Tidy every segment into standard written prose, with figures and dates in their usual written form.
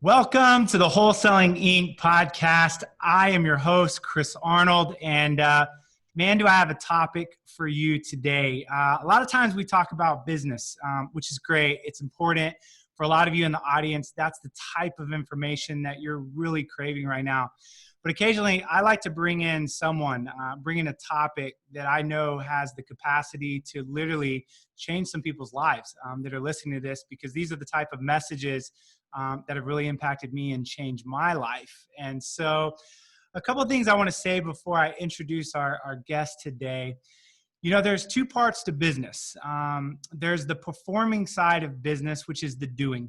Welcome to the Wholesaling Inc. podcast. I am your host, Chris Arnold, and man, do I have a topic for you today. A lot of times we talk about business, which is great. It's important for a lot of you in the audience. That's the type of information that you're really craving right now. But occasionally, I like to bring in a topic that I know has the capacity to literally change some people's lives that are listening to this, because these are the type of messages that have really impacted me and changed my life. And so a couple of things I want to say before I introduce our guest today. You know, there's two parts to business. There's the performing side of business, which is the doing.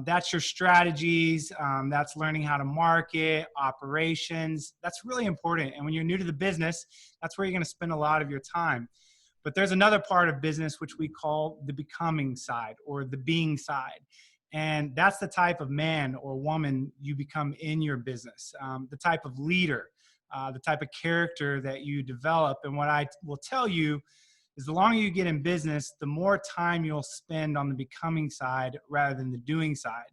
That's your strategies. That's learning how to market, operations. That's really important. And when you're new to the business, that's where you're going to spend a lot of your time. But there's another part of business which we call the becoming side or the being side. And that's the type of man or woman you become in your business, the type of leader, the type of character that you develop. And what I will tell you is the longer you get in business, the more time you'll spend on the becoming side rather than the doing side.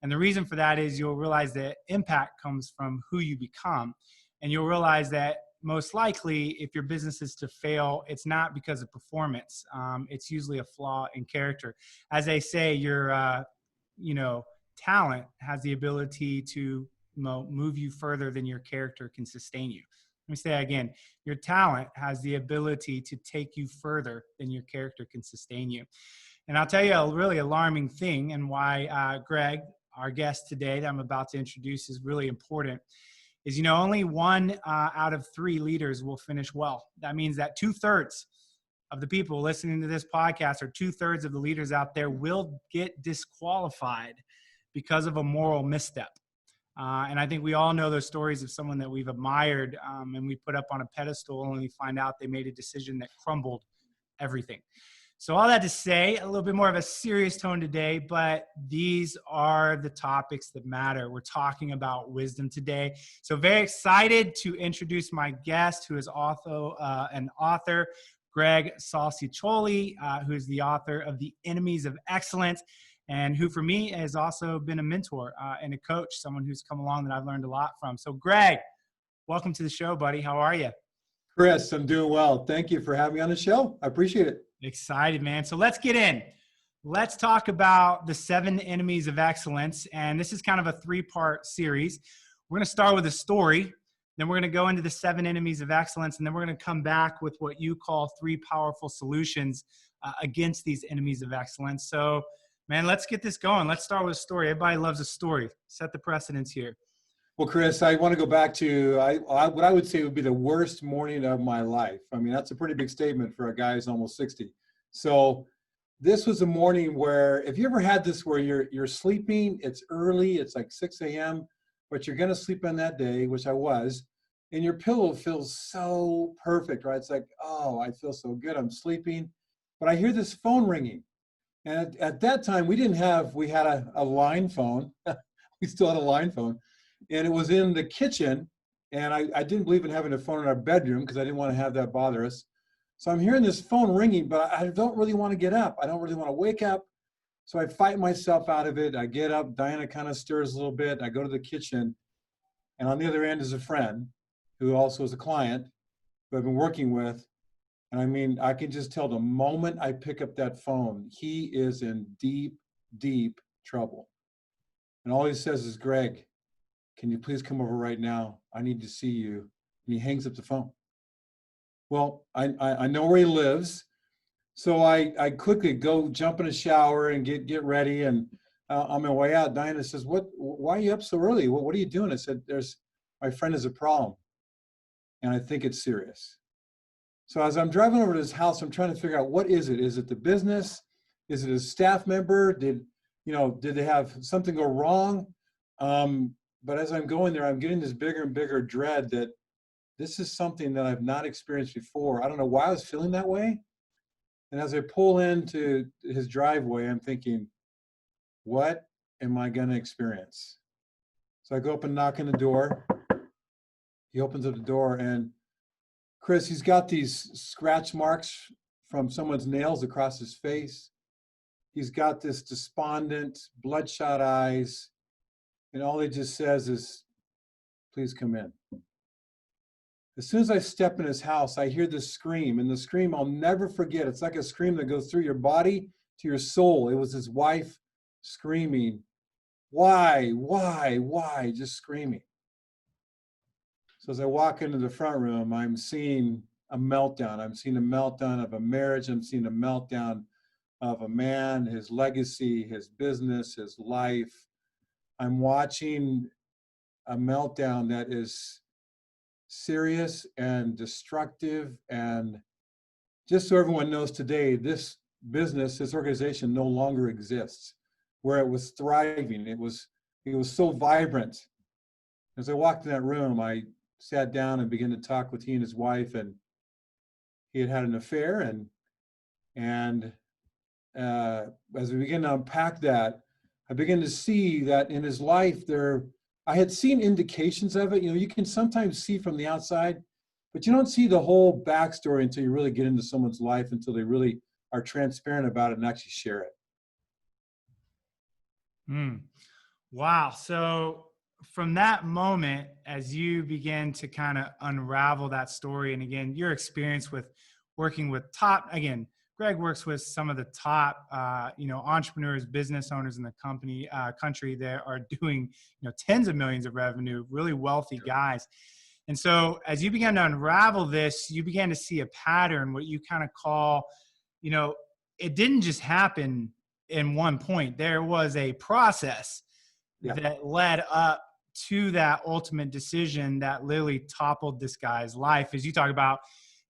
And the reason for that is you'll realize that impact comes from who you become. And you'll realize that most likely, if your business is to fail, it's not because of performance. It's usually a flaw in character. As they say, your talent has the ability to move you further than your character can sustain you. Let me say that again. Your talent has the ability to take you further than your character can sustain you. And I'll tell you a really alarming thing, and why Greg, our guest today that I'm about to introduce, is really important, is, only one out of three leaders will finish well. That means that 2/3 of the people listening to this podcast, or 2/3 of the leaders out there, will get disqualified because of a moral misstep. And I think we all know those stories of someone that we've admired and we put up on a pedestal, and we find out they made a decision that crumbled everything. So all that to say, a little bit more of a serious tone today, but these are the topics that matter. We're talking about wisdom today. So very excited to introduce my guest, who is also an author, Greg Salciccioli, who is the author of The Enemies of Excellence, and who for me has also been a mentor and a coach, someone who's come along that I've learned a lot from. So Greg, welcome to the show, buddy. How are you? Chris, I'm doing well. Thank you for having me on the show. I appreciate it. Excited, man. So let's get in. Let's talk about the 7 enemies of excellence. And this is kind of a 3-part series. We're going to start with a story. Then we're going to go into the 7 enemies of excellence. And then we're going to come back with what you call 3 powerful solutions against these enemies of excellence. So, man, let's get this going. Let's start with a story. Everybody loves a story. Set the precedence here. Well, Chris, I want to go back to what I would say would be the worst morning of my life. I mean, that's a pretty big statement for a guy who's almost 60. So this was a morning where, if you ever had this where you're sleeping, it's early, it's like 6 a.m., but you're going to sleep on that day, which I was, and your pillow feels so perfect, right? It's like, oh, I feel so good, I'm sleeping. But I hear this phone ringing. And at that time, we had a line phone. We still had a line phone. And it was in the kitchen. And I didn't believe in having a phone in our bedroom because I didn't want to have that bother us. So I'm hearing this phone ringing, but I don't really want to get up. I don't really want to wake up. So I fight myself out of it. I get up. Diana kind of stirs a little bit. I go to the kitchen. And on the other end is a friend who also is a client who I've been working with. And I mean, I can just tell the moment I pick up that phone, he is in deep, deep trouble. And all he says is, Greg, can you please come over right now? I need to see you. And he hangs up the phone. Well, I know where he lives. So I quickly go jump in a shower and get ready. And on my way out, Diana says, why are you up so early? What are you doing? I said, my friend has a problem. And I think it's serious. So as I'm driving over to his house, I'm trying to figure out, what is it? Is it the business? Is it a staff member? Did they have something go wrong? But as I'm going there, I'm getting this bigger and bigger dread that this is something that I've not experienced before. I don't know why I was feeling that way. And as I pull into his driveway, I'm thinking, what am I going to experience? So I go up and knock on the door. He opens up the door, and Chris, he's got these scratch marks from someone's nails across his face. He's got this despondent, bloodshot eyes. And all he just says is, please come in. As soon as I step in his house, I hear this scream, and the scream I'll never forget. It's like a scream that goes through your body to your soul. It was his wife screaming, why, just screaming. So as I walk into the front room, I'm seeing a meltdown. I'm seeing a meltdown of a marriage. I'm seeing a meltdown of a man, his legacy, his business, his life. I'm watching a meltdown that is serious and destructive. And just so everyone knows today, this business, this organization no longer exists. Where it was thriving, it was so vibrant. As I walked in that room, I sat down and began to talk with he and his wife, and he had had an affair. And as we began to unpack that, I began to see that in his life I had seen indications of it. You know, you can sometimes see from the outside, but you don't see the whole backstory until you really get into someone's life, until they really are transparent about it and actually share it. Wow. So from that moment, as you begin to kind of unravel that story, and again, your experience with working with Greg works with some of the top, entrepreneurs, business owners in the country that are doing, tens of millions of revenue, really wealthy guys. And so as you began to unravel this, you began to see a pattern, what you kind of call, it didn't just happen in one point. There was a process that led up to that ultimate decision that literally toppled this guy's life. As you talk about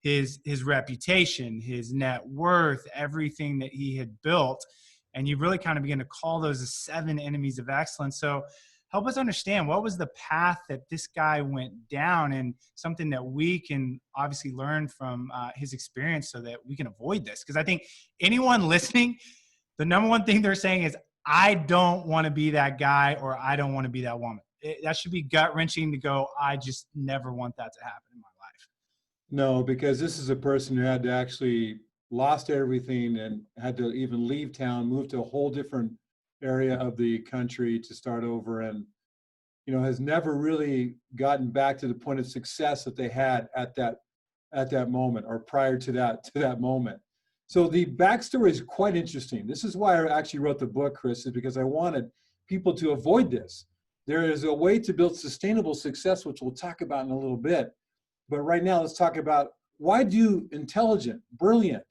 his reputation, his net worth, everything that he had built. And you really kind of begin to call those the 7 enemies of excellence. So help us understand, what was the path that this guy went down, and something that we can obviously learn from his experience so that we can avoid this. Because I think anyone listening, the number one thing they're saying is, I don't want to be that guy, or I don't want to be that woman. That should be gut wrenching to go, I just never want that to happen in my life. No, because this is a person who had to actually lost everything and had to even leave town, move to a whole different area of the country to start over, and has never really gotten back to the point of success that they had at that moment, or prior to that moment. So the backstory is quite interesting. This is why I actually wrote the book, Chris, is because I wanted people to avoid this. There is a way to build sustainable success, which we'll talk about in a little bit. But right now, let's talk about, why do intelligent, brilliant,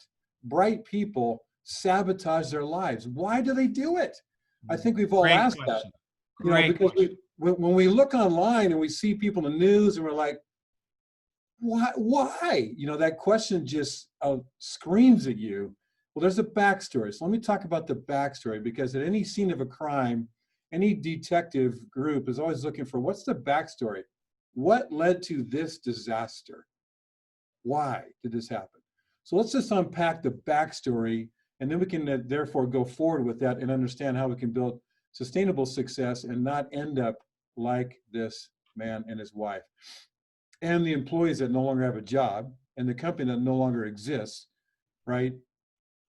bright people sabotage their lives? Why do they do it? I think we've all asked that. Because when we look online and we see people in the news and we're like, why? That question just screams at you. Well, there's a backstory. So let me talk about the backstory, because at any scene of a crime, any detective group is always looking for, what's the backstory? What led to this disaster? Why did this happen? So let's just unpack the backstory, and then we can therefore go forward with that and understand how we can build sustainable success and not end up like this man and his wife, and the employees that no longer have a job, and the company that no longer exists, right?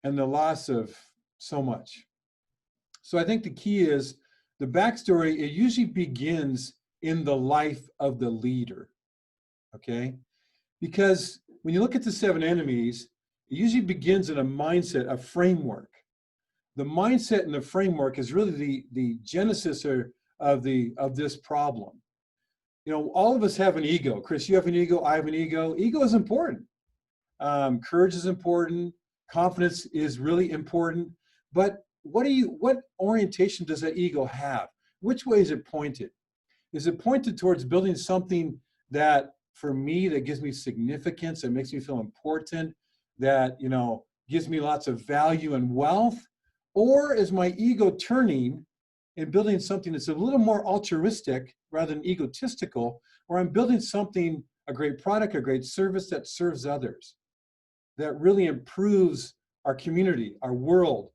And the loss of so much. So I think the key is the backstory. It usually begins in the life of the leader, okay? Because when you look at the 7 enemies, it usually begins in a mindset, a framework. The mindset and the framework is really the genesis of this problem. All of us have an ego. Chris, you have an ego, I have an ego. Ego is important. Courage is important. Confidence is really important. But what orientation does that ego have? Which way is it pointed? Is it pointed towards building something that, for me, that gives me significance, that makes me feel important, that, gives me lots of value and wealth? Or is my ego turning and building something that's a little more altruistic rather than egotistical, where I'm building something, a great product, a great service that serves others, that really improves our community, our world?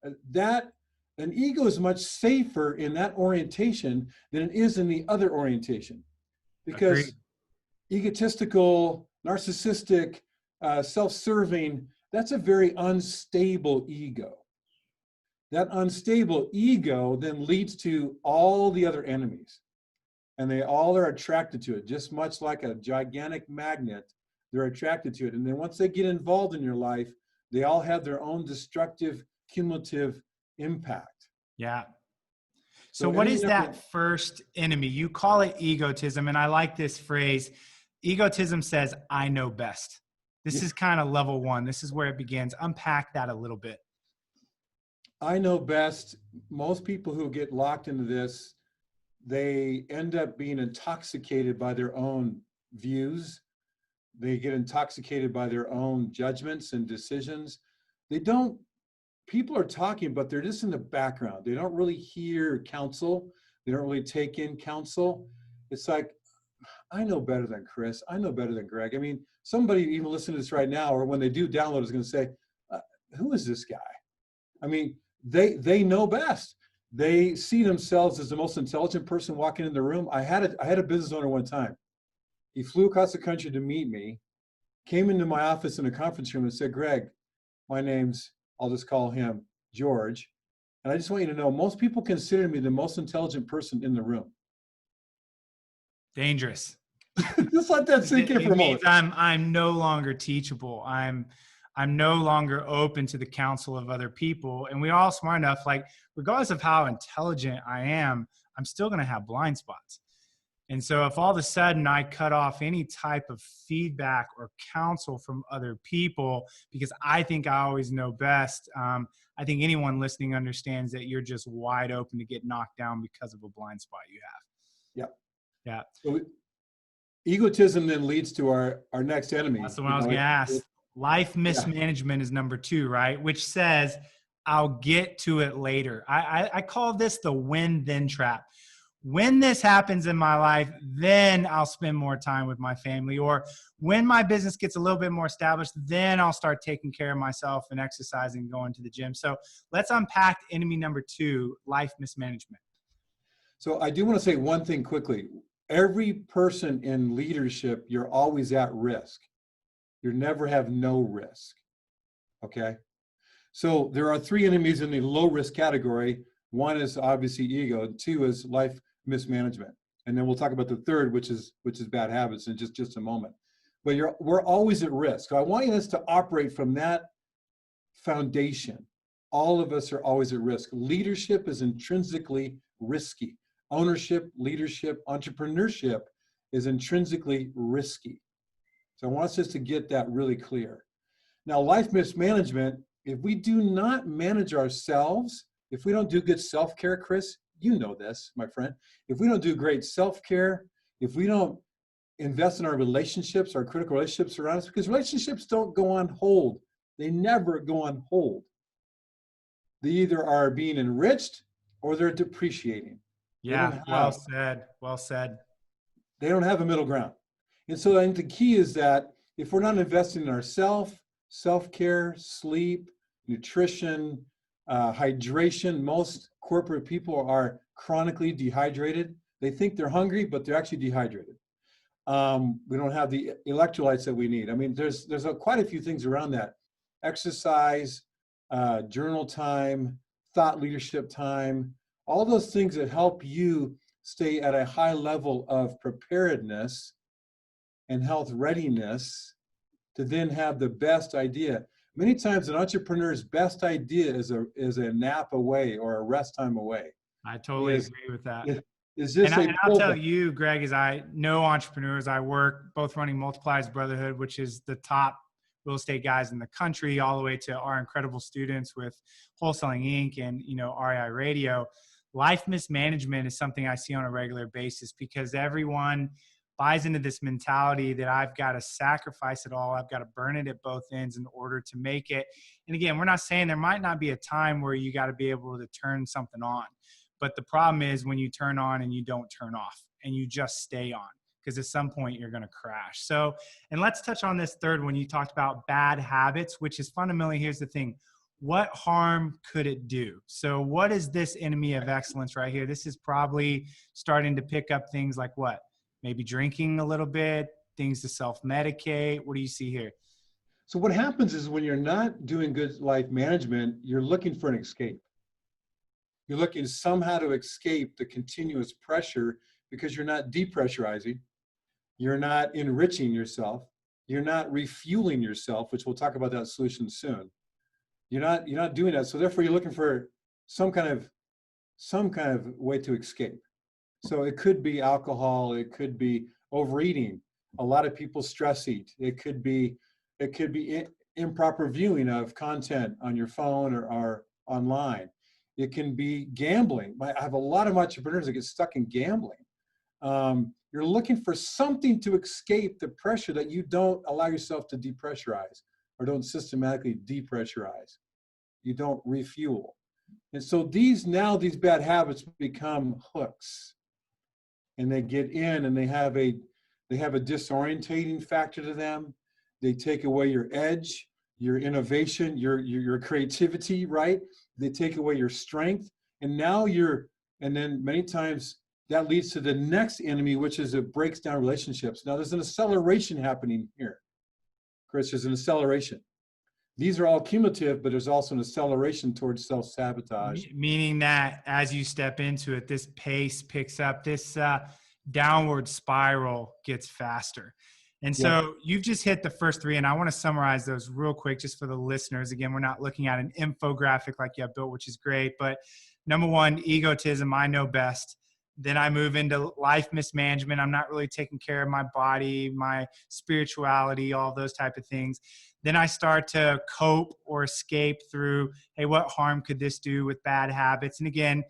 An ego is much safer in that orientation than it is in the other orientation. Because Agreed. Egotistical, narcissistic, self-serving, that's a very unstable ego. That unstable ego then leads to all the other enemies, and they all are attracted to it, just much like a gigantic magnet. They're attracted to it. And then once they get involved in your life, they all have their own destructive, cumulative impact. Yeah. So So what enemy is number, that first enemy? You call it egotism, and I like this phrase. Egotism says, I know best. This yeah, is kind of level one. This is where it begins. Unpack that a little bit. I know best. Most people who get locked into this, they end up being intoxicated by their own views. They get intoxicated by their own judgments and decisions. They don't, people are talking, but they're just in the background. They don't really hear counsel. They don't really take in counsel. It's like, I know better than Chris. I know better than Greg. I mean, somebody even listening to this right now, or when they do download, is going to say, who is this guy? I mean, they know best. They see themselves as the most intelligent person walking in the room. I had a business owner one time. He flew across the country to meet me, came into my office in a conference room and said, Greg, my name's, I'll just call him George. And I just want you to know, most people consider me the most intelligent person in the room. Dangerous. Just let that sink in for a moment. I'm no longer teachable. I'm no longer open to the counsel of other people. And we're all smart enough, like regardless of how intelligent I am, I'm still going to have blind spots. And so if all of a sudden I cut off any type of feedback or counsel from other people because I think I always know best, I think anyone listening understands that you're just wide open to get knocked down because of a blind spot you have. Yep. Yeah. So egotism then leads to our next enemy. That's the one I was going to ask. Life mismanagement is number 2, right? Which says, I'll get to it later. I call this the when-then trap. When this happens in my life, then I'll spend more time with my family. Or when my business gets a little bit more established, then I'll start taking care of myself and exercising, going to the gym. So let's unpack enemy number 2, life mismanagement. So I do want to say one thing quickly. Every person in leadership, you're always at risk. You never have no risk. Okay? So there are 3 enemies in the low risk category. 1 is obviously ego. 2 is life mismanagement. And then we'll talk about the 3rd, which is bad habits in just a moment. But we're always at risk. So I want us to operate from that foundation. All of us are always at risk. Leadership is intrinsically risky. Ownership, leadership, entrepreneurship is intrinsically risky. So I want us to get that really clear. Now, life mismanagement, if we do not manage ourselves, if we don't do good self-care, Chris, you know this, my friend. If we don't do great self-care, if we don't invest in our relationships, our critical relationships around us, because relationships don't go on hold. They never go on hold. They either are being enriched or they're depreciating. Yeah, well said. Well said. They don't have a middle ground. And so I think the key is that if we're not investing in ourselves, self-care, sleep, nutrition, hydration, most corporate people are chronically dehydrated. They think they're hungry, but they're actually dehydrated. We don't have the electrolytes that we need. I mean, there's quite a few things around that. Exercise, journal time, thought leadership time, all those things that help you stay at a high level of preparedness and health readiness to then have the best idea. Many times an entrepreneur's best idea is a nap away or a rest time away. I totally agree with that. It's just and I'll tell you, Greg, as I know entrepreneurs, I work both running Multiplies Brotherhood, which is the top real estate guys in the country, all the way to our incredible students with Wholesaling Inc. and, REI Radio. Life mismanagement is something I see on a regular basis because everyone buys into this mentality that I've got to sacrifice it all. I've got to burn it at both ends in order to make it. And again, we're not saying there might not be a time where you got to be able to turn something on. But the problem is when you turn on and you don't turn off and you just stay on, because at some point you're going to crash. So, and let's touch on this 3rd one. You talked about bad habits, which is fundamentally, here's the thing. What harm could it do? So what is this enemy of excellence right here? This is probably starting to pick up things like what? Maybe drinking a little bit, things to self-medicate. What do you see here? So what happens is when you're not doing good life management, you're looking for an escape. You're looking somehow to escape the continuous pressure because you're not depressurizing. You're not enriching yourself. You're not refueling yourself, which we'll talk about that solution soon. You're not doing that. So therefore you're looking for some kind of way to escape. So it could be alcohol, it could be overeating. A lot of people stress eat. It could be improper viewing of content on your phone or online. It can be gambling. I have a lot of entrepreneurs that get stuck in gambling. You're looking for something to escape the pressure that you don't allow yourself to depressurize or don't systematically depressurize. You don't refuel. And so these bad habits become hooks, and they get in and they have a disorientating factor to them. They take away your edge, your innovation, your creativity, right? They take away your strength. And then many times that leads to the next enemy, which is it breaks down relationships. Now there's an acceleration happening here, Chris. There's an acceleration. These are all cumulative, but there's also an acceleration towards self-sabotage. Meaning that as you step into it, this pace picks up, this downward spiral gets faster. And so you've just hit the first three, and I want to summarize those real quick just for the listeners. Again, we're not looking at an infographic like you have built, which is great. But number one, egotism, I know best. Then I move into life mismanagement. I'm not really taking care of my body, my spirituality, all those type of things. Then I start to cope or escape through, hey, what harm could this do with bad habits? And again,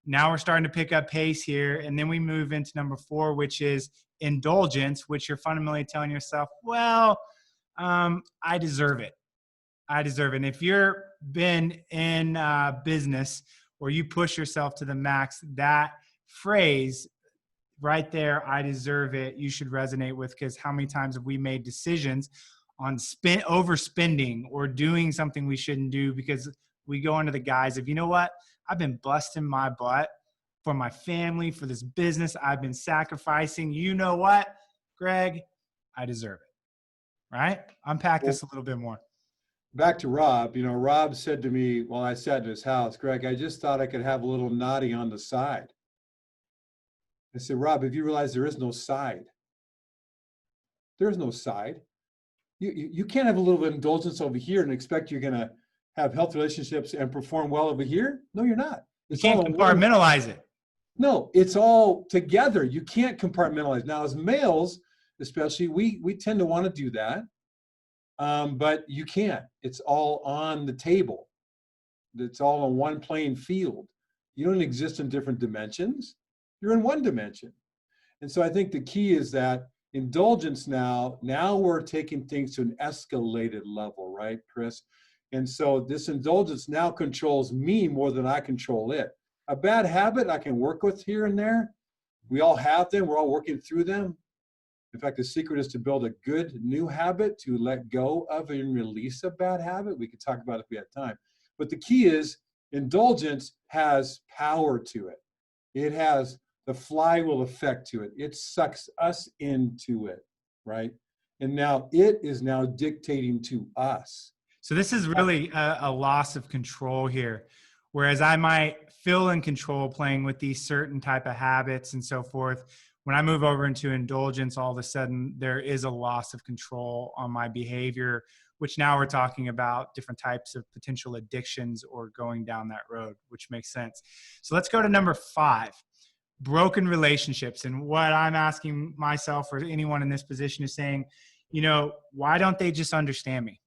now we're starting to pick up pace here. And then we move into number four, which is indulgence, which you're fundamentally telling yourself, well, I deserve it. I deserve it. And if you've been in business or you push yourself to the max, that phrase right there, I deserve it, you should resonate with, because how many times have we made decisions on overspending or doing something we shouldn't do because we go under the guise of, you know what, I've been busting my butt for my family, for this business, I've been sacrificing. You know what, Greg, I deserve it, right? Unpack this a little bit more. Back to Rob, Rob said to me while I sat in his house, Greg, I just thought I could have a little naughty on the side. I said, Rob, have you realized there is no side? There is no side. You can't have a little bit of indulgence over here and expect you're going to have healthy relationships and perform well over here. No, you're not. You can't compartmentalize it. No, it's all together. You can't compartmentalize. Now, as males, especially, we tend to want to do that, but you can't. It's all on the table. It's all on one playing field. You don't exist in different dimensions. You're in one dimension. And so I think the key is that indulgence now we're taking things to an escalated level, right, Chris? And so this indulgence now controls me more than I control it. A bad habit I can work with here and there. We all have them. We're all working through them. In fact, the secret is to build a good new habit, to let go of and release a bad habit. We could talk about it if we had time. But the key is indulgence has power to it. It has the flywheel effect to it. It sucks us into it, right? And now it is now dictating to us. So this is really a loss of control here. Whereas I might feel in control playing with these certain type of habits and so forth. When I move over into indulgence, all of a sudden there is a loss of control on my behavior, which now we're talking about different types of potential addictions or going down that road, which makes sense. So let's go to number 5, broken relationships. And what I'm asking myself or anyone in this position is saying, why don't they just understand me?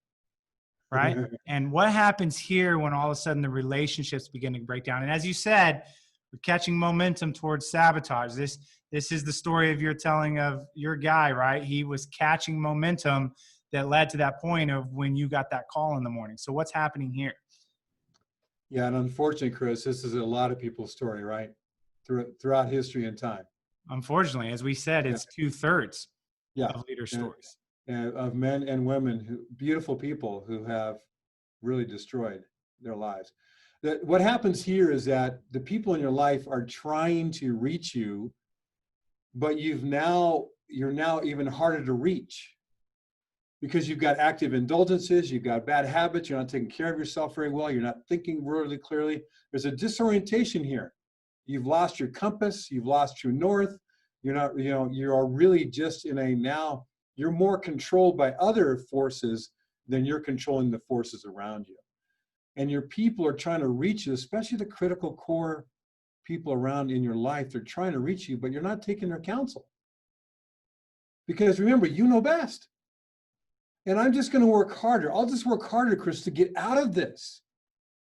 Right? And what happens here when all of a sudden the relationships begin to break down? And as you said, we're catching momentum towards sabotage. This is the story of your telling of your guy, right? He was catching momentum that led to that point of when you got that call in the morning. So what's happening here? Yeah, and unfortunately, Chris, this is a lot of people's story, right? Throughout history and time. Unfortunately, as we said, it's 2/3 of leader stories. Of men and women, beautiful people who have really destroyed their lives. What happens here is that the people in your life are trying to reach you, but you're now even harder to reach. because you've got active indulgences, you've got bad habits, you're not taking care of yourself very well, you're not thinking really clearly. There's a disorientation here. You've lost your compass, you've lost your north. You're not, you are really just in a now, you're more controlled by other forces than you're controlling the forces around you. And your people are trying to reach you, especially the critical core people around in your life. They're trying to reach you, but you're not taking their counsel. Because remember, you know best. And I'm just going to work harder. I'll just work harder, Chris, to get out of this.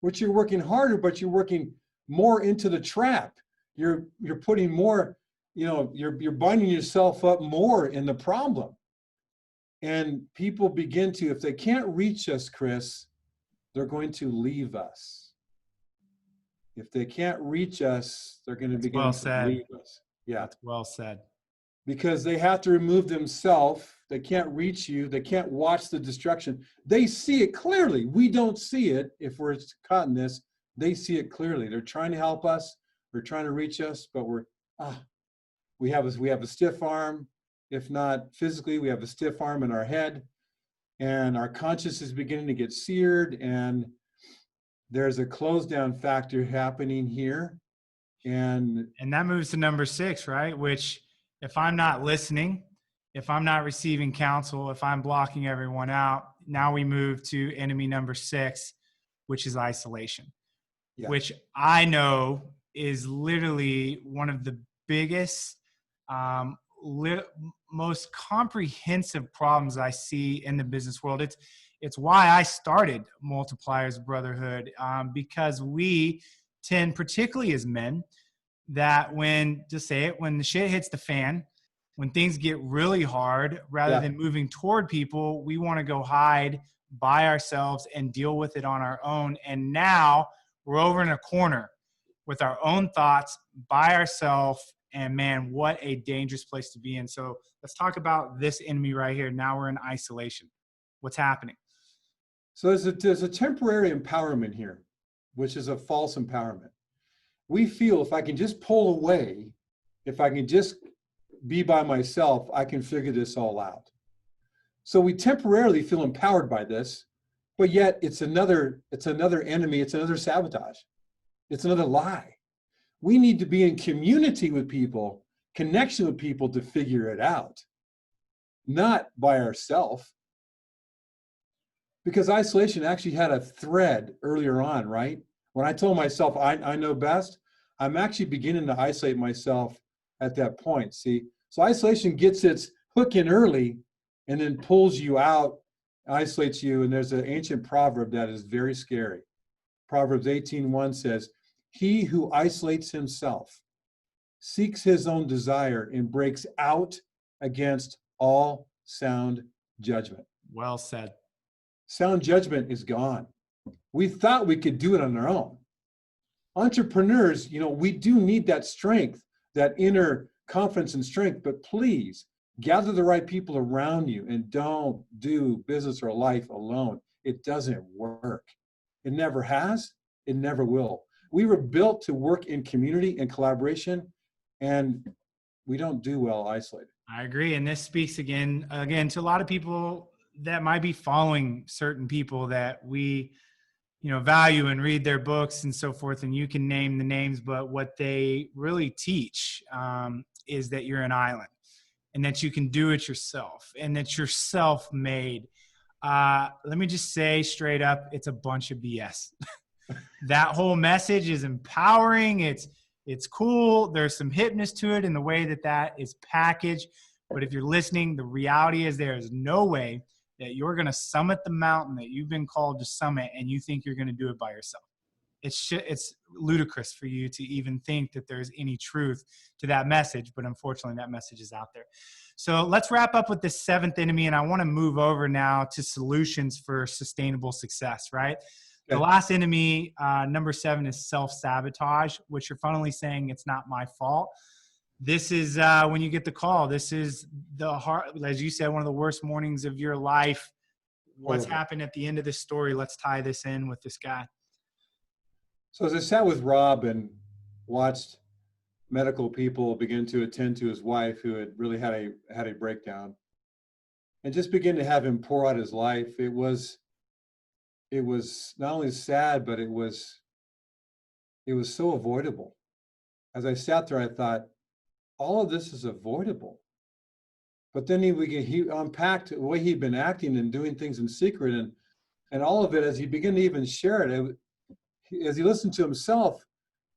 Which you're working harder, but you're working more into the trap. You're putting more, you're binding yourself up more in the problem. And people begin to, if they can't reach us, Chris, they're going to leave us. If they can't reach us, they're going to begin to leave us. Yeah. That's well said. Because they have to remove themselves. They can't reach you. They can't watch the destruction. They see it clearly. We don't see it if we're caught in this. They see it clearly. They're trying to help us. They're trying to reach us, but we have a stiff arm. If not physically, we have a stiff arm in our head, and our conscience is beginning to get seared, and there's a close down factor happening here. And that moves to number 6, right? Which, if I'm not listening, if I'm not receiving counsel, if I'm blocking everyone out, now we move to enemy number 6, which is isolation, which I know is literally one of the biggest, most comprehensive problems I see in the business world. It's why I started Multipliers Brotherhood, because we tend, particularly as men, that when the shit hits the fan, when things get really hard, rather than moving toward people, we want to go hide by ourselves and deal with it on our own. And now we're over in a corner with our own thoughts by ourselves. And man, what a dangerous place to be in. So let's talk about this enemy right here. Now we're in isolation. What's happening? So there's a temporary empowerment here, which is a false empowerment. We feel if I can just pull away, if I can just be by myself, I can figure this all out. So we temporarily feel empowered by this, but yet it's another enemy, it's another sabotage. It's another lie. We need to be in community with people, connection with people to figure it out, not by ourselves. Because isolation actually had a thread earlier on, right? When I told myself I know best, I'm actually beginning to isolate myself at that point, see? So isolation gets its hook in early and then pulls you out, isolates you, and there's an ancient proverb that is very scary. Proverbs 18:1 says, "He who isolates himself seeks his own desire and breaks out against all sound judgment." Well said. Sound judgment is gone. We thought we could do it on our own. Entrepreneurs, we do need that strength, that inner confidence and strength, but please gather the right people around you and don't do business or life alone. It doesn't work. It never has. It never will. We were built to work in community and collaboration, and we don't do well isolated. I agree. And this speaks again to a lot of people that might be following certain people that we, value and read their books and so forth. And you can name the names, but what they really teach is that you're an island and that you can do it yourself and that you're self-made. Let me just say straight up, it's a bunch of BS. That whole message is empowering. It's cool. There's some hipness to it in the way that is packaged. But if you're listening, the reality is there is no way that you're going to summit the mountain that you've been called to summit and you think you're going to do it by yourself. It's ludicrous for you to even think that there's any truth to that message, but unfortunately that message is out there. So let's wrap up with this 7th enemy, and I want to move over now to solutions for sustainable success, right? The last enemy, number 7, is self-sabotage, which you're funnily saying it's not my fault. This is when you get the call. This is the heart, as you said, one of the worst mornings of your life. What's happened at the end of this story? Let's tie this in with this guy. So as I sat with Rob and watched medical people begin to attend to his wife who had really had a breakdown, and just begin to have him pour out his life. It was not only sad, but it was so avoidable. As I sat there, I thought, all of this is avoidable. But then he unpacked the way he'd been acting and doing things in secret, and all of it, as he began to even share it, as he listened to himself,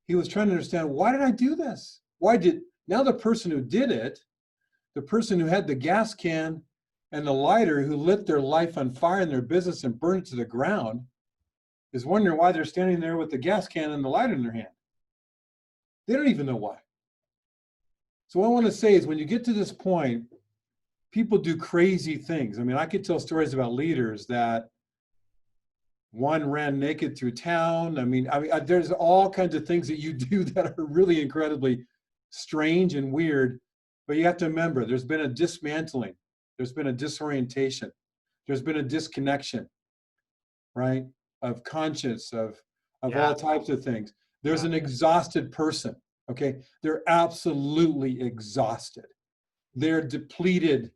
he was trying to understand, why did I do this? Now the person who did it, the person who had the gas can and the lighter, who lit their life on fire in their business and burned it to the ground, is wondering why they're standing there with the gas can and the lighter in their hand. They don't even know why. So what I want to say is, when you get to this point, people do crazy things. I mean, I could tell stories about leaders that one ran naked through town. I mean, there's all kinds of things that you do that are really incredibly strange and weird. But you have to remember, there's been a dismantling. There's been a disorientation. There's been a disconnection, right? Of conscience, of all types of things. There's an exhausted person, okay? They're absolutely exhausted. They're depleted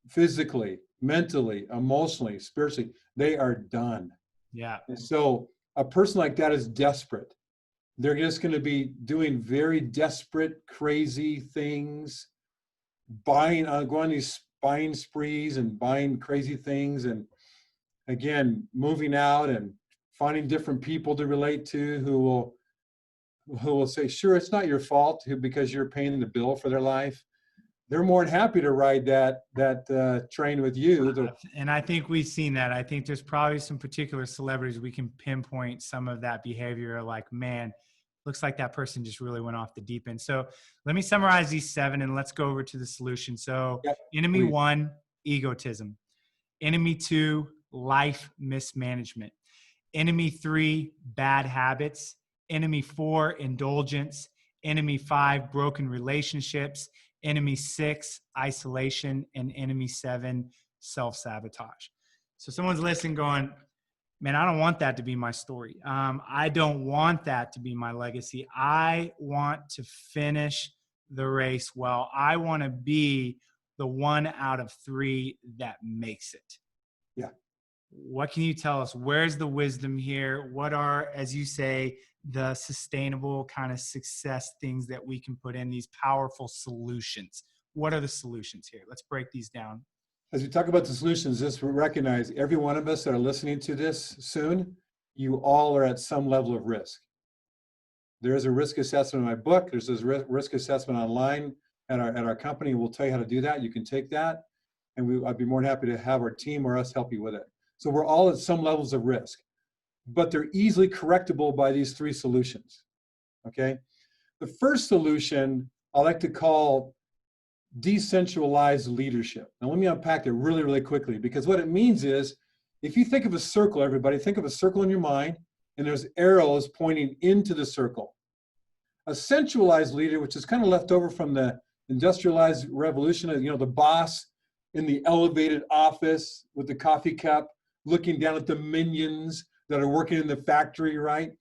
physically, mentally, emotionally, spiritually. They are done. Yeah. And so a person like that is desperate. They're just going to be doing very desperate, crazy things, going on these buying sprees and buying crazy things, and again, moving out and finding different people to relate to who will say, sure, it's not your fault because you're paying the bill for their life. They're more than happy to ride that train with you. And I think we've seen that. I think there's probably some particular celebrities we can pinpoint some of that behavior, like, man, looks like that person just really went off the deep end. So let me summarize these 7 and let's go over to the solution. So enemy 1, egotism. Enemy 2, life mismanagement. Enemy 3, bad habits. Enemy 4, indulgence. Enemy 5, broken relationships. Enemy 6, isolation. And enemy 7, self-sabotage. So someone's listening going, man, I don't want that to be my story. I don't want that to be my legacy. I want to finish the race well. I want to be the 1 out of 3 that makes it. Yeah. What can you tell us? Where's the wisdom here? What are, as you say, the sustainable kind of success things that we can put in, these powerful solutions? What are the solutions here? Let's break these down. As we talk about the solutions, just recognize every one of us that are listening to this soon, you all are at some level of risk. There is a risk assessment in my book. There's this risk assessment online at our company. We'll tell you how to do that. You can take that, and I'd be more than happy to have our team or us help you with it. So we're all at some levels of risk, but they're easily correctable by these 3 solutions, okay? The first solution I like to call decentralized leadership. Now let me unpack it really, really quickly, because what it means is, if you think of a circle, everybody, think of a circle in your mind, and there's arrows pointing into the circle. A centralized leader, which is kind of left over from the industrialized revolution, the boss in the elevated office with the coffee cup, looking down at the minions that are working in the factory, right?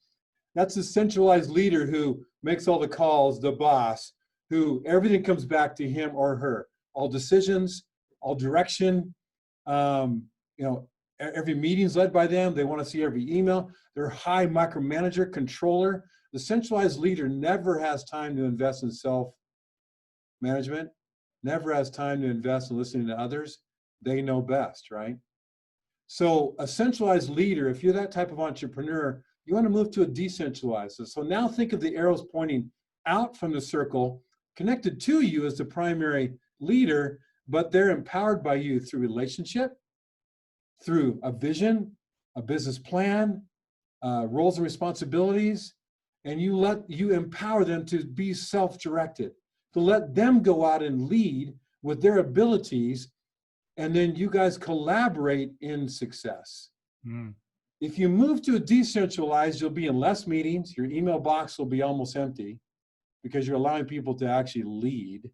That's a centralized leader who makes all the calls, the boss, who everything comes back to him or her. All decisions, all direction, every meeting's led by them. They want to see every email. They're high micromanager, controller. The centralized leader never has time to invest in self-management, never has time to invest in listening to others. They know best, right? So a centralized leader, if you're that type of entrepreneur, you want to move to a decentralized. So now think of the arrows pointing out from the circle, connected to you as the primary leader, but they're empowered by you through relationship, through a vision, a business plan, roles and responsibilities, and you empower them to be self-directed, to let them go out and lead with their abilities, and then you guys collaborate in success. If you move to a decentralized, you'll be in less meetings, your email box will be almost empty because you're allowing people to actually lead.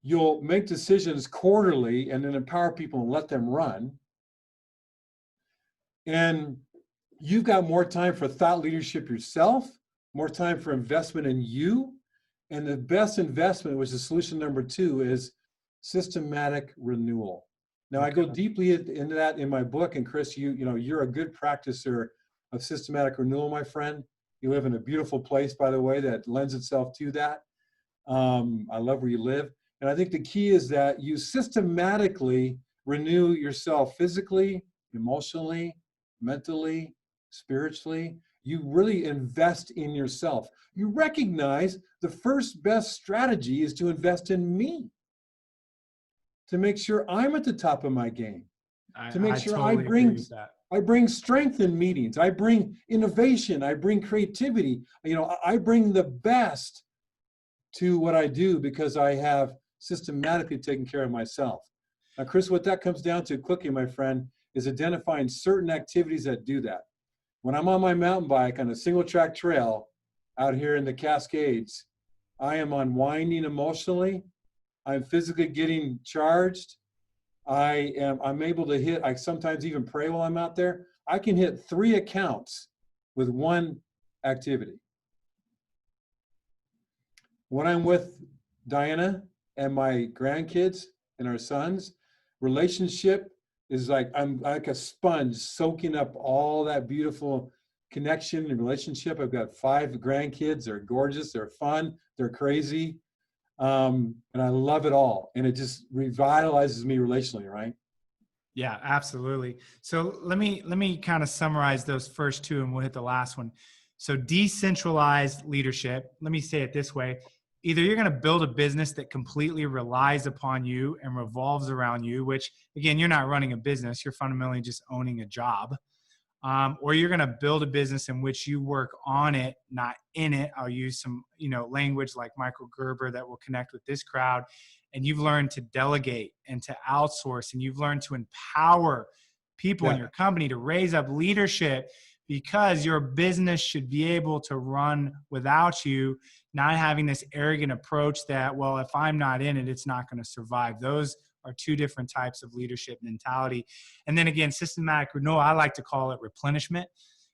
You'll make decisions quarterly and then empower people and let them run. And you've got more time for thought leadership yourself, more time for investment in you. And the best investment, which is solution number 2, is systematic renewal. Now, I Okay. go deeply into that in my book. And Chris, you're a good practicer of systematic renewal, my friend. You live in a beautiful place, by the way, that lends itself to that. I love where you live. And I think the key is that you systematically renew yourself physically, emotionally, mentally, spiritually. You really invest in yourself. You recognize the first best strategy is to invest in me, to make sure I'm at the top of my game, to make I sure totally agree with that. I bring strength in meetings. I bring innovation. I bring creativity. I bring the best to what I do because I have systematically taken care of myself. Now, Chris, what that comes down to quickly, my friend, is identifying certain activities that do that. When I'm on my mountain bike on a single track trail out here in the Cascades, I am unwinding emotionally. I'm physically getting charged. I'm able to hit, I sometimes even pray while I'm out there. I can hit 3 accounts with one activity. When I'm with Diana and my grandkids and our sons, relationship is like, I'm like a sponge soaking up all that beautiful connection and relationship. I've got 5 grandkids. They're gorgeous. They're fun. They're crazy. And I love it all. And it just revitalizes me relationally, right? Yeah, absolutely. So let me kind of summarize those first 2 and we'll hit the last one. So decentralized leadership, let me say it this way. Either you're going to build a business that completely relies upon you and revolves around you, which again, you're not running a business, you're fundamentally just owning a job. Or you're going to build a business in which you work on it, not in it. I'll use some, language like Michael Gerber that will connect with this crowd. And you've learned to delegate and to outsource, and you've learned to empower people in your company to raise up leadership, because your business should be able to run without you, not having this arrogant approach that, well, if I'm not in it, it's not going to survive. Those are 2 different types of leadership mentality. And then again, systematic renewal, I like to call it replenishment.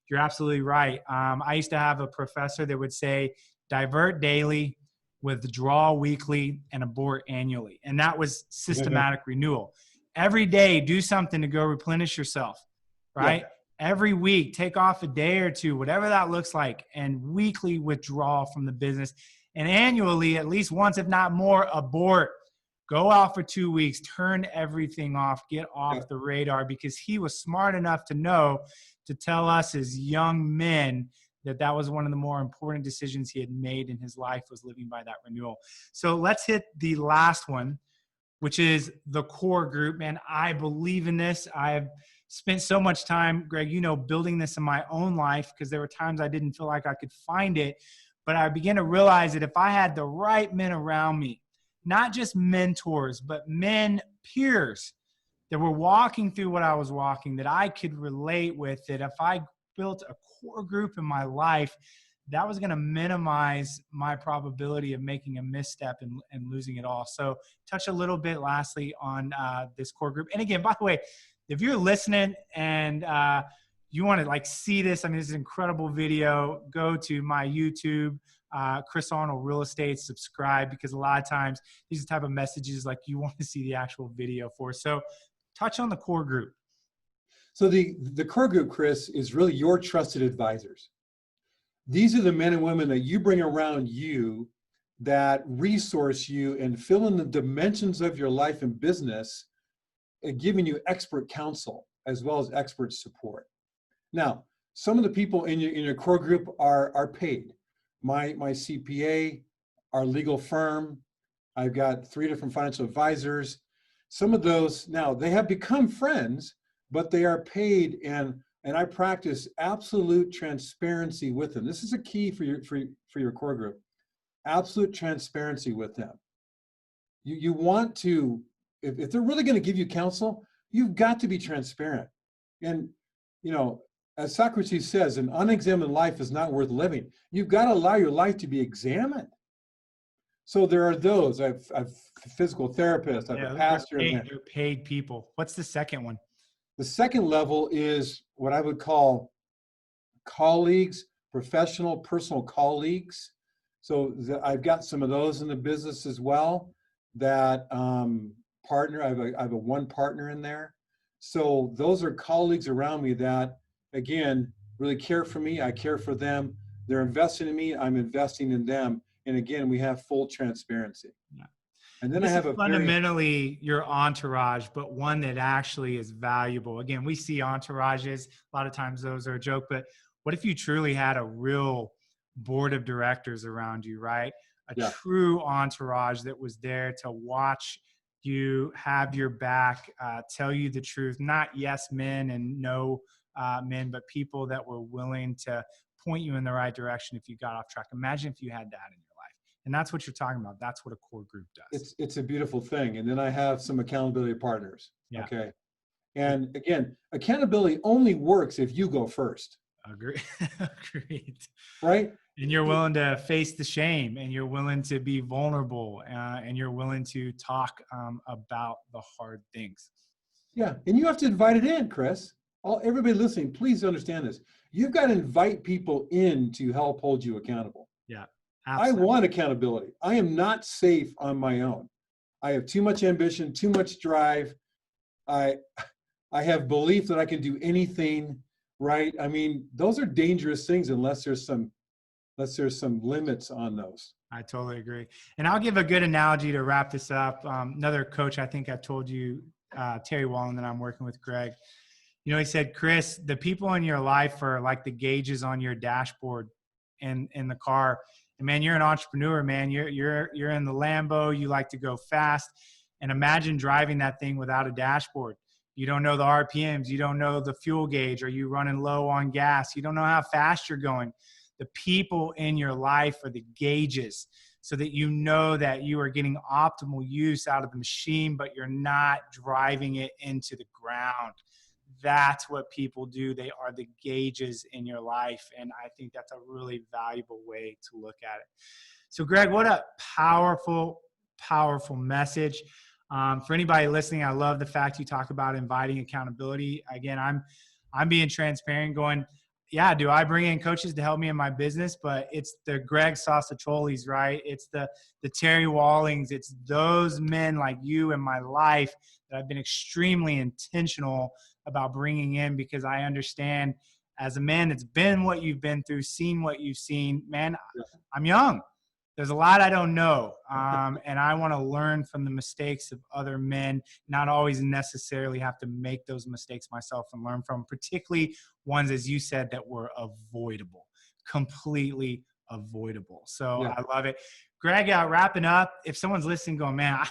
You're absolutely right. I used to have a professor that would say, divert daily, withdraw weekly, and abort annually. And that was systematic renewal. Every day, do something to go replenish yourself, right? Yeah. Every week, take off a day or 2, whatever that looks like, and weekly withdraw from the business. And annually, at least once, if not more, abort. Go out for 2 weeks, turn everything off, get off the radar, because he was smart enough to know to tell us as young men that was one of the more important decisions he had made in his life, was living by that renewal. So let's hit the last one, which is the core group. Man, I believe in this. I've spent so much time, Greg, building this in my own life, because there were times I didn't feel like I could find it. But I began to realize that if I had the right men around me, not just mentors, but men, peers that were walking through what I was walking, that I could relate with, that if I built a core group in my life, that was going to minimize my probability of making a misstep and losing it all. So touch a little bit lastly on this core group. And again, by the way, if you're listening and you want to see this, this is an incredible video, go to my YouTube, Chris Arnold Real Estate, subscribe, because a lot of times these are the type of messages you want to see the actual video for. So touch on the core group. So the core group, Chris, is really your trusted advisors. These are the men and women that you bring around you that resource you and fill in the dimensions of your life and business, and giving you expert counsel as well as expert support. Now, some of the people in your core group are paid. My CPA, our legal firm, I've got 3 different financial advisors. Some of those, now they have become friends, but they are paid, and I practice absolute transparency with them. This is a key for your core group. Absolute transparency with them. You want to, if they're really going to give you counsel, you've got to be transparent. And as Socrates says, an unexamined life is not worth living. You've got to allow your life to be examined. So there are those. I've physical therapists, I've a pastor. They're paid people. What's the second one? The second level is what I would call colleagues, professional, personal colleagues. So I've got some of those in the business as well. that partner. I have a one partner in there. So those are colleagues around me that, again, really care for me. I care for them. They're investing in me. I'm investing in them. And again, we have full transparency. Yeah. And then I This have is a very, fundamentally your entourage, but one that actually is valuable. Again, we see entourages. A lot of times those are a joke, but what if you truly had a real board of directors around you, right? A yeah, true entourage that was there to watch you, have your back, tell you the truth, not yes men and no men, but people that were willing to point you in the right direction if you got off track. Imagine if you had that in your life. And that's what you're talking about. That's what a core group does. it's a beautiful thing. And then I have some accountability partners. Yeah. Okay. And again, accountability only works if you go first. Agree. Agreed. Right? And you're willing to face the shame, and you're willing to be vulnerable, and you're willing to talk about the hard things. Yeah. And you have to invite it in, Chris. Everybody listening, please understand this. You've got to invite people in to help hold you accountable. Yeah. I Absolutely. want accountability. I am not safe on my own. I have too much ambition, too much drive. I have belief that I can do anything, right? I mean, those are dangerous things unless there's some limits on those. I totally agree. And I'll give a good analogy to wrap this up. Another coach, I think I told you, Terry Wallen, that I'm working with, Greg. You know, he said, Chris, the people in your life are like the gauges on your dashboard in the car. And man, you're an entrepreneur, man. You're in the Lambo. You like to go fast. And imagine driving that thing without a dashboard. You don't know the RPMs. You don't know the fuel gauge. Are you running low on gas? You don't know how fast you're going. The people in your life are the gauges, so that you know that you are getting optimal use out of the machine, but you're not driving it into the ground. That's what people do. They are the gauges in your life. And I think that's a really valuable way to look at it. So Greg, what a powerful, powerful message. For anybody listening, I love the fact you talk about inviting accountability. Again, I'm being transparent, going, yeah, do I bring in coaches to help me in my business? But it's the Greg Salciccioli's, right? It's the Terry Wallings. It's those men like you in my life that I've been extremely intentional about bringing in, because I understand, as a man that's been what you've been through, seen what you've seen, man, I'm young. There's a lot I don't know. And I want to learn from the mistakes of other men, not always necessarily have to make those mistakes myself and learn from, particularly ones, as you said, that were avoidable, completely avoidable. So Yeah. I love it. Greg, wrapping up, if someone's listening going, man, I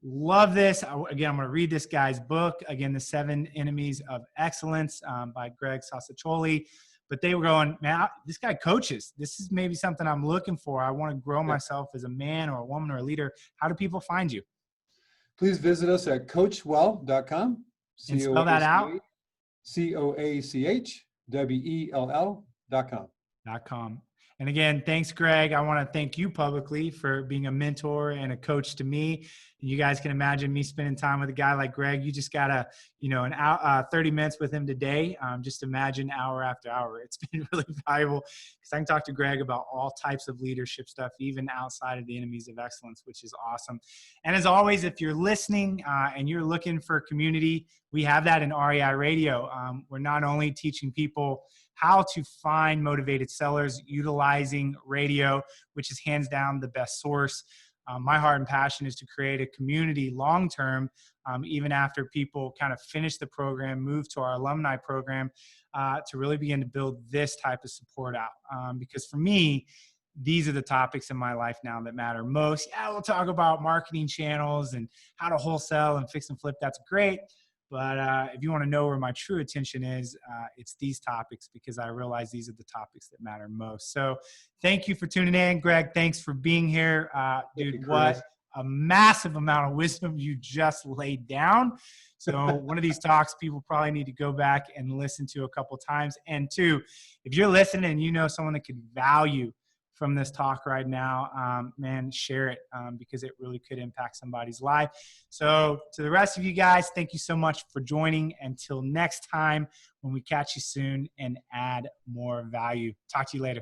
love this. Again, I'm going to read this guy's book. Again, The 7 Enemies of Excellence by Greg Salciccioli. But they were going, man, this guy coaches. This is maybe something I'm looking for. I want to grow myself as a man or a woman or a leader. How do people find you? Please visit us at coachwell.com. And spell that out. CoachWell.com. And again, thanks, Greg. I want to thank you publicly for being a mentor and a coach to me. You guys can imagine me spending time with a guy like Greg. You just got to, an hour, 30 minutes with him today. Just imagine hour after hour. It's been really valuable because I can talk to Greg about all types of leadership stuff, even outside of the Enemies of Excellence, which is awesome. And as always, if you're listening and you're looking for community, we have that in REI Radio. We're not only teaching people how to find motivated sellers utilizing radio, which is hands down the best source. My heart and passion is to create a community long-term, even after people kind of finish the program, move to our alumni program, to really begin to build this type of support out. Because for me, these are the topics in my life now that matter most. Yeah, we'll talk about marketing channels and how to wholesale and fix and flip. That's great. But if you want to know where my true attention is, it's these topics, because I realize these are the topics that matter most. So thank you for tuning in. Greg, thanks for being here. Dude, what a massive amount of wisdom you just laid down. So one of these talks people probably need to go back and listen to a couple times. And two, if you're listening and you know someone that could value from this talk right now, man, share it, because it really could impact somebody's life. So to the rest of you guys, thank you so much for joining. Until next time, when we catch you soon and add more value. Talk to you later.